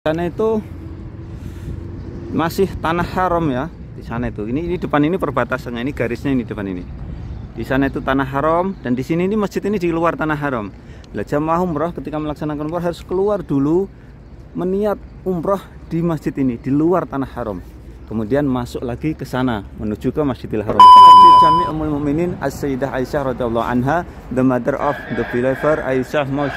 Sana itu masih tanah haram ya. Di sana itu ini depan ini perbatasannya, ini garisnya ini depan ini. Di sana itu tanah haram dan di sini ini masjid ini di luar tanah haram. Lah jamaah umroh ketika melaksanakan umroh harus keluar dulu meniat umroh di masjid ini di luar tanah haram. Kemudian masuk lagi ke sana menuju ke Masjidil Haram. Masjid Jami Ummul Mukminin As-Sayyidah Aisyah radhiyallahu anha, the mother of the believer Aisyah Mosque.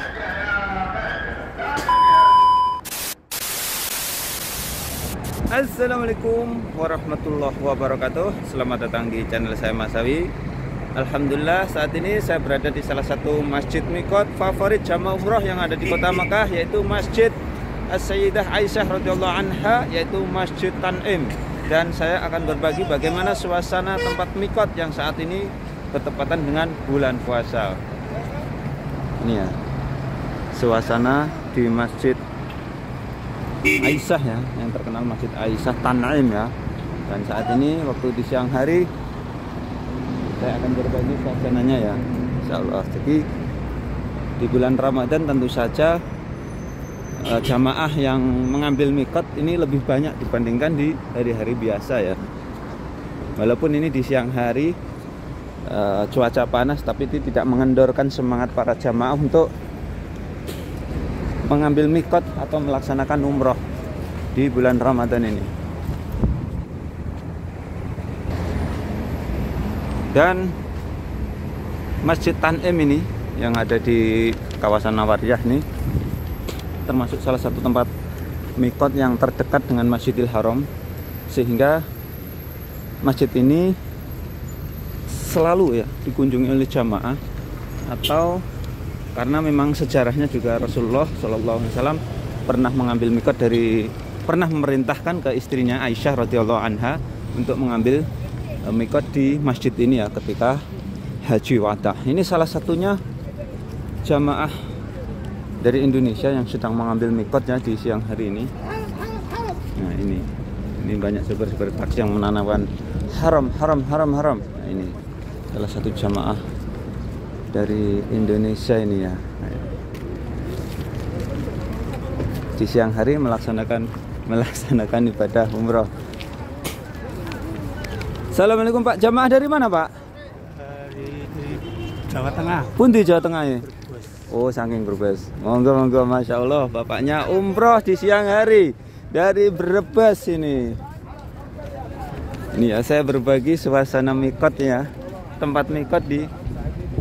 Assalamualaikum warahmatullahi wabarakatuh. Selamat datang di channel saya Mas Sawi. Alhamdulillah saat ini saya berada di salah satu masjid mikot favorit jamaah umroh yang ada di kota Makkah, yaitu Masjid As-Sayyidah Aisyah radhiyallahu anha, yaitu Masjid Tan'im. Dan saya akan berbagi bagaimana suasana tempat mikot yang saat ini bertepatan dengan bulan puasa. Ini ya, suasana di Masjid Aisyah ya, yang terkenal Masjid Aisyah Tan'im ya. Dan saat ini waktu di siang hari saya akan berbagi suasananya ya, insyaallah. Jadi di bulan Ramadan tentu saja jamaah yang mengambil mikot ini lebih banyak dibandingkan di hari-hari biasa ya. Walaupun ini di siang hari cuaca panas, tapi itu tidak mengendorkan semangat para jamaah untuk mengambil mikot atau melaksanakan umroh di bulan Ramadan ini. Dan Masjid Tan'im ini yang ada di kawasan Nawariyah ini termasuk salah satu tempat mikot yang terdekat dengan Masjidil Haram, sehingga masjid ini selalu ya dikunjungi oleh jamaah, atau karena memang sejarahnya juga Rasulullah SAW pernah mengambil mikot pernah memerintahkan ke istrinya Aisyah radhiyallahu anha untuk mengambil mikot di masjid ini ya ketika haji wada. Ini salah satunya jamaah dari Indonesia yang sedang mengambil mikotnya di siang hari ini. Nah ini banyak super taksi yang menanamkan haram. Nah, ini salah satu jamaah dari Indonesia ini ya. Di siang hari melaksanakan ibadah umroh. Assalamualaikum Pak, jamaah dari mana Pak? Dari Jawa Tengah. Pundi Jawa Tengah ya? Oh, saking Brebes. Monggo, masya Allah, bapaknya umroh di siang hari dari Brebes ini. Ini ya, saya berbagi suasana mikot ya, tempat mikot di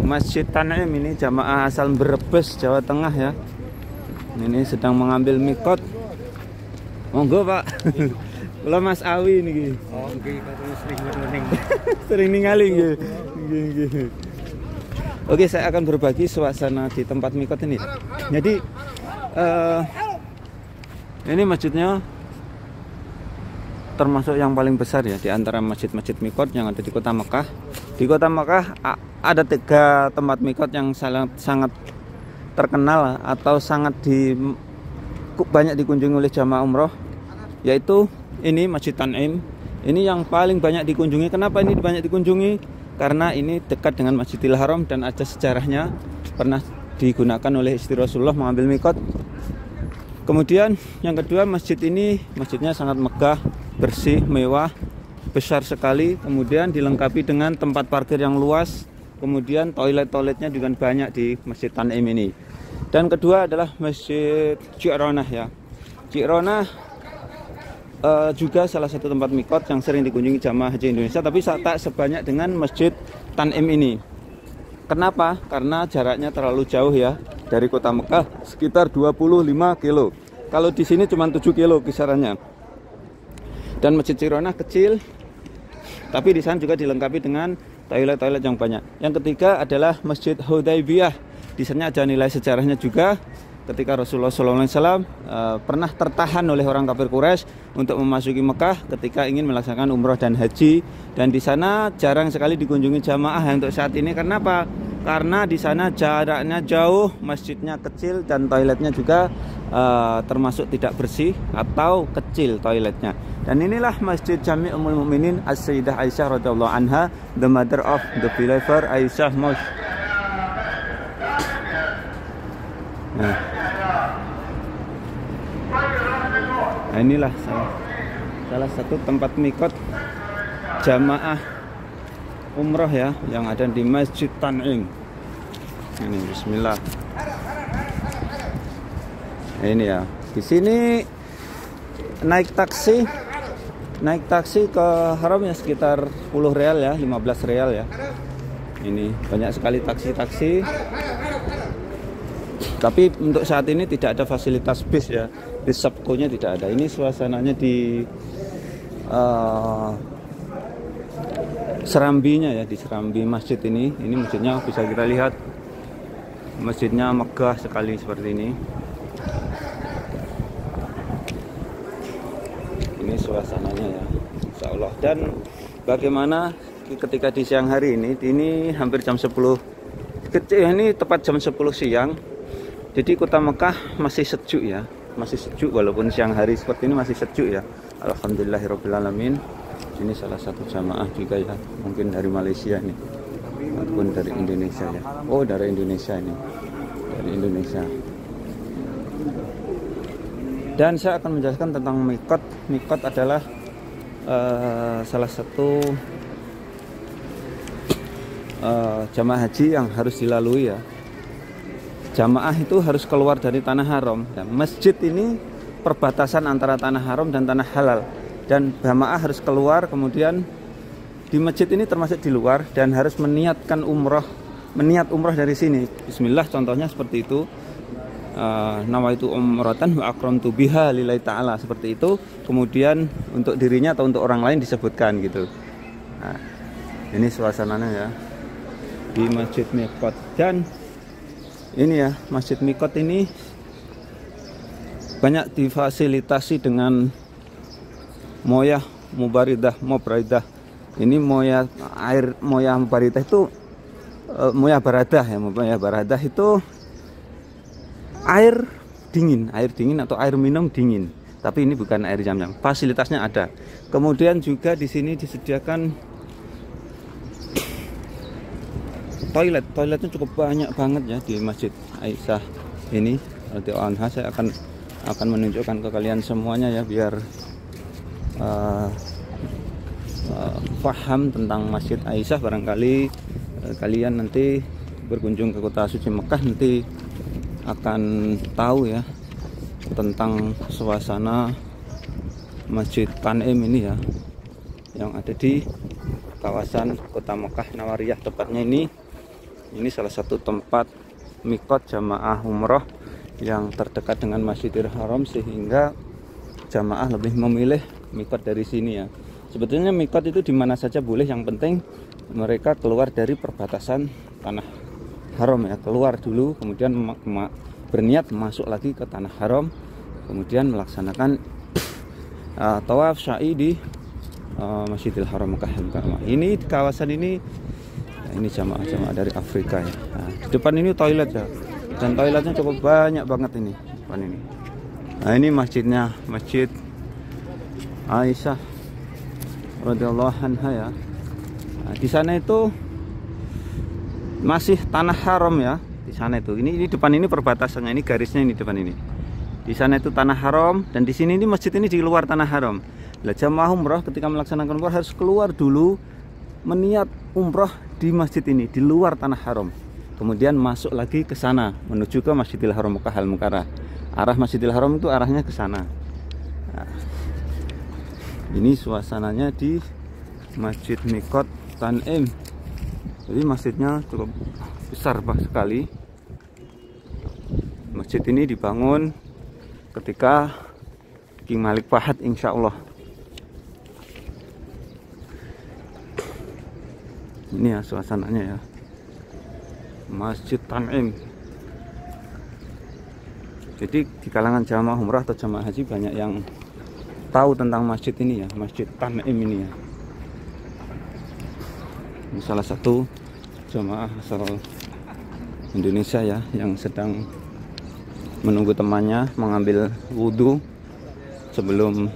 Masjid Tan'im ini, jamaah asal Brebes, Jawa Tengah ya. Ini sedang mengambil mikot. Monggo Pak. Kula Mas Awi niki. Oh, nggih, sering sering ningali nggih. Nggih. Oke, saya akan berbagi suasana di tempat mikot ini. Jadi ini masjidnya termasuk yang paling besar ya di antara masjid-masjid mikot yang ada di kota Makkah. Di kota Makkah ada 3 tempat mikot yang sangat terkenal atau banyak dikunjungi oleh jamaah umroh, yaitu ini Masjid Tan'im. Ini yang paling banyak dikunjungi. Kenapa ini banyak dikunjungi? Karena ini dekat dengan Masjidil Haram dan ada sejarahnya, pernah digunakan oleh istri Rasulullah mengambil mikot. Kemudian yang kedua, masjidnya sangat megah, bersih, mewah, besar sekali. Kemudian dilengkapi dengan tempat parkir yang luas. Kemudian toiletnya juga banyak di Masjid Tan'im ini. Dan kedua adalah Masjid Ji'ronah ya. Ji'ronah juga salah satu tempat mikot yang sering dikunjungi jamaah haji Indonesia, tapi tak sebanyak dengan Masjid Tan'im ini. Kenapa? Karena jaraknya terlalu jauh ya dari kota Mekah, sekitar 25 kilo. Kalau di sini cuma 7 kilo kisarannya. Dan Masjid Ji'ronah kecil, tapi di sana juga dilengkapi dengan toilet yang banyak. Yang ketiga adalah Masjid Hudaybiyah. Di sana ada nilai sejarahnya juga. Ketika Rasulullah SAW pernah tertahan oleh orang kafir Quraisy untuk memasuki Mekah ketika ingin melaksanakan umroh dan haji, dan di sana jarang sekali dikunjungi jamaah untuk saat ini. Kenapa? Karena di sana jaraknya jauh, masjidnya kecil, dan toiletnya juga termasuk tidak bersih atau kecil toiletnya. Dan inilah Masjid Jami Ummul Mukminin As-Sayyidah Aisyah radhiyallahu anha, the mother of the believer Aisyah Mosque. Nah, Nah, inilah salah satu tempat mikot jamaah umroh ya yang ada di Masjid Tan'im. Ini bismillah. Ini ya. Di sini naik taksi ke haram ya sekitar 10 real ya, 15 real ya. Ini banyak sekali taksi-taksi. Tapi untuk saat ini tidak ada fasilitas bis ya. Bis Sabkonya tidak ada. Ini suasananya di serambinya ya, di serambi masjid ini. Ini masjidnya bisa kita lihat. Masjidnya megah sekali seperti ini. Ini suasananya ya, insya Allah. Dan bagaimana ketika di siang hari ini hampir jam 10. Ini tepat jam 10 siang. Jadi kota Mekah masih sejuk ya, masih sejuk walaupun siang hari seperti ini masih sejuk ya. Alhamdulillahirobbilalamin. Ini salah satu jamaah juga ya, mungkin dari Malaysia ini ataupun dari Indonesia ya. Oh, dari Indonesia ini, dari Indonesia. Dan saya akan menjelaskan tentang mikot. Mikot adalah salah satu jamaah haji yang harus dilalui ya. Jamaah itu harus keluar dari tanah haram. Ya, masjid ini perbatasan antara tanah haram dan tanah halal. Dan jamaah harus keluar, kemudian di masjid ini termasuk di luar dan harus meniat umroh dari sini. Bismillah, contohnya seperti itu. Nawaitu umratan wa akramtu biha lillahi ta'ala, seperti itu. Kemudian untuk dirinya atau untuk orang lain disebutkan gitu. Nah, ini suasananya ya di Masjid Mikot. Dan ini ya, Masjid Mikot ini banyak difasilitasi dengan moyah mubaridah. Ini moyah mubaridah itu moyah baradah ya. Moyah baradah itu air dingin atau air minum dingin. Tapi ini bukan air zam-zam. Fasilitasnya ada. Kemudian juga di sini disediakan toiletnya cukup banyak banget ya di Masjid Aisyah ini. Radhiyallahu anha. Saya akan menunjukkan ke kalian semuanya ya, biar paham tentang Masjid Aisyah. Barangkali kalian nanti berkunjung ke kota suci Mekah nanti akan tahu ya tentang suasana Masjid Tan'im ini ya, yang ada di kawasan kota Mekah Nawariyah. Tepatnya ini salah satu tempat mikot jamaah umroh yang terdekat dengan Masjidil Haram, sehingga jamaah lebih memilih mikot dari sini ya. Sebetulnya mikot itu di mana saja boleh, yang penting mereka keluar dari perbatasan tanah haram ya, keluar dulu, kemudian berniat masuk lagi ke tanah haram, kemudian melaksanakan tawaf sa'i di Masjidil Haram Mekah Al-Mukarramah. Ini di kawasan ini jamaah dari Afrika ya. Nah, di depan ini toilet ya, dan toiletnya cukup banyak banget ini depan ini. Nah, ini masjidnya, Masjid Aisyah radhiyallahu anha ya. Nah, di sana itu masih tanah haram ya. Di sana itu, ini depan ini perbatasannya, ini garisnya ini depan ini. Di sana itu tanah haram, dan di sini ini masjid ini di luar tanah haram. Lah, jamaah umroh ketika melaksanakan umroh harus keluar dulu, meniat umroh di masjid ini di luar tanah haram, kemudian masuk lagi ke sana menuju ke Masjidil Haram Mekah Al-Mukarramah. Arah Masjidil Haram itu arahnya ke sana. Nah, ini suasananya di Masjid Mikot Tan'im. Jadi masjidnya cukup besar sekali. Masjid ini dibangun ketika King Malik Fahad, insya Allah. Ini ya suasananya ya, Masjid Tan'im. Jadi di kalangan jamaah umrah atau jamaah haji banyak yang tahu tentang masjid ini ya, Masjid Tan'im ini ya. Ini salah satu jamaah asal Indonesia ya, yang sedang menunggu temannya mengambil wudhu sebelum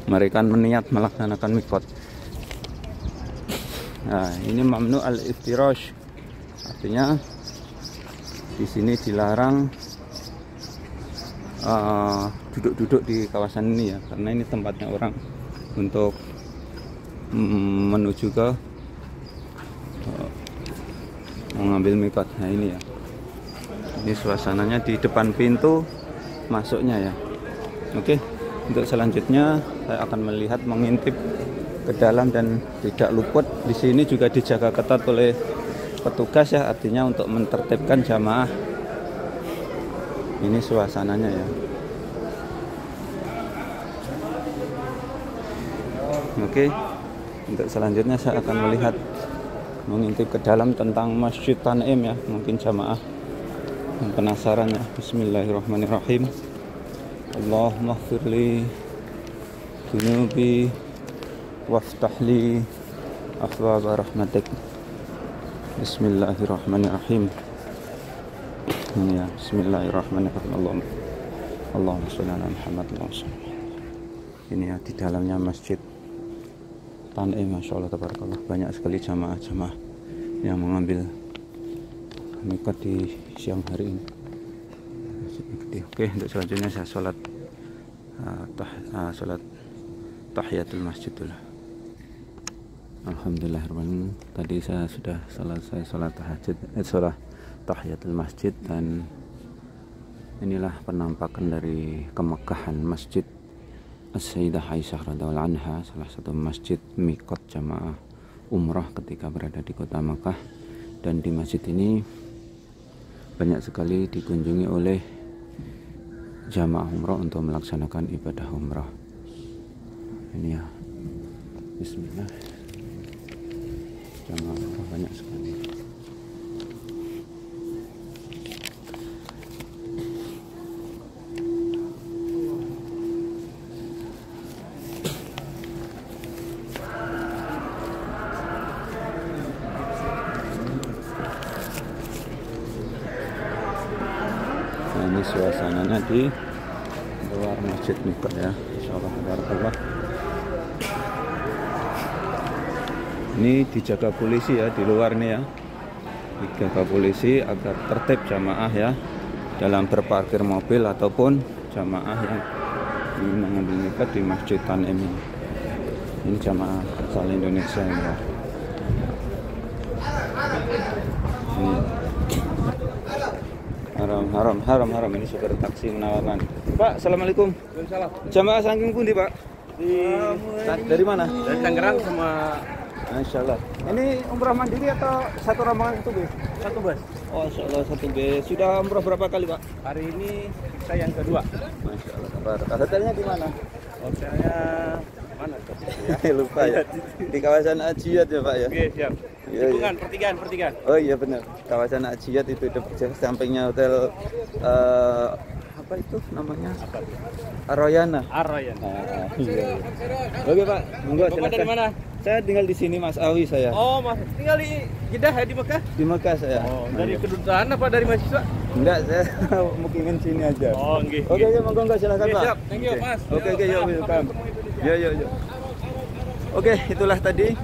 mereka meniat melaksanakan mikot. Nah, ini mamnu al-iftirash, artinya di sini dilarang duduk-duduk di kawasan ini ya, karena ini tempatnya orang untuk menuju ke mengambil mikot. Nah ini ya, ini suasananya di depan pintu masuknya ya. Oke, untuk selanjutnya saya akan melihat, mengintip ke dalam, dan tidak luput di sini juga dijaga ketat oleh petugas ya, artinya untuk mentertibkan jamaah. Ini suasananya ya. Oke, untuk selanjutnya saya akan melihat, mengintip ke dalam tentang Masjid Tan'im ya. Mungkin jamaah yang penasaran ya. Bismillahirrahmanirrahim. Allahumma ighfirli dunubi waftahli abwaaba rahmatik. Bismillahirrahmanirrahim. Ini ya, bismillahirrahmanirrahim. Allahumma sholli ala Muhammad wa sallam. Ini ya, di dalamnya Masjid Tan'im, Masya Allah tabarakallah, banyak sekali jamaah-jamaah yang mengambil mikot di siang hari ini. Oke, untuk selanjutnya saya sholat tahiyatul masjid dulu. Alhamdulillahirrahmanirrahim. Tadi saya sudah selesai sholat tahiyatul masjid, dan inilah penampakan dari kemekahan Masjid As-Sayyidah Aisyah radhiyallahu anha, salah satu masjid mikot jamaah umrah ketika berada di kota Makkah. Dan di masjid ini banyak sekali dikunjungi oleh jamaah umrah untuk melaksanakan ibadah umrah. Ini ya, bismillah, jamaah umrah banyak sekali. Nah, ini suasananya di luar masjid mikot ya, insyaallah tabarakallah. Ini dijaga polisi ya di luar nih ya, dijaga polisi agar tertib jamaah ya dalam berparkir mobil ataupun jamaah yang ingin mengambil mikot di Masjid Tan'im ini. Ini jamaah asal Indonesia ya. Ini haram ini supir taksi menawarkan. Pak, assalamualaikum. Waalaikumsalam. Jamaah saking pundi Pak? Dari mana? Dari Tangerang sama Masya Allah. Ini umrah mandiri atau satu rombongan itu bis? satu bus. Oh, Masya Allah, satu bis. Sudah umrah berapa kali Pak? Hari ini saya yang kedua. Masya Allah. Hotelnya di mana? Hotelnya mana tuh? Lupa ya. Di kawasan Ajiat ya Pak ya? Oke, siap. Iya, Tikungan, iya. pertigaan. Oh iya benar. Kawasan Ajiat itu sampingnya hotel apa itu namanya? Aroyana. Arroyan. Iya. Oke Pak, monggo Bapak silakan. dari mana? Saya tinggal di sini Mas Awi saya. Oh, Mas. Tinggal di Jeddah ya, di Mekah? Di Mekah saya. Oh, dari Iya. kedutaan apa dari mahasiswa? Enggak, saya mukimin sini aja. Oh, nggih. Oke, ya monggo silakan Oke, Pak. siap. Thank you, Mas. Oke, yuk welcome. Yo. Oke, itulah tadi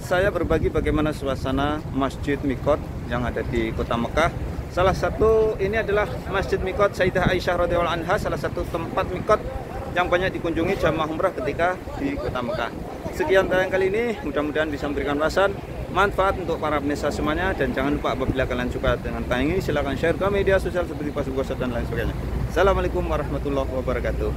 saya berbagi bagaimana suasana Masjid Mikot yang ada di Kota Mekah. Salah satu ini adalah Masjid Mikot Sayyidah Aisyah radhiyallahu anha, salah satu tempat mikot yang banyak dikunjungi jamaah umrah ketika di Kota Mekah. Sekian tayang kali ini, mudah-mudahan bisa memberikan wawasan manfaat untuk para pemirsa semuanya, dan jangan lupa apabila kalian suka dengan tayang ini silahkan share ke media sosial seperti Facebook, WhatsApp dan lain sebagainya. Assalamualaikum warahmatullahi wabarakatuh.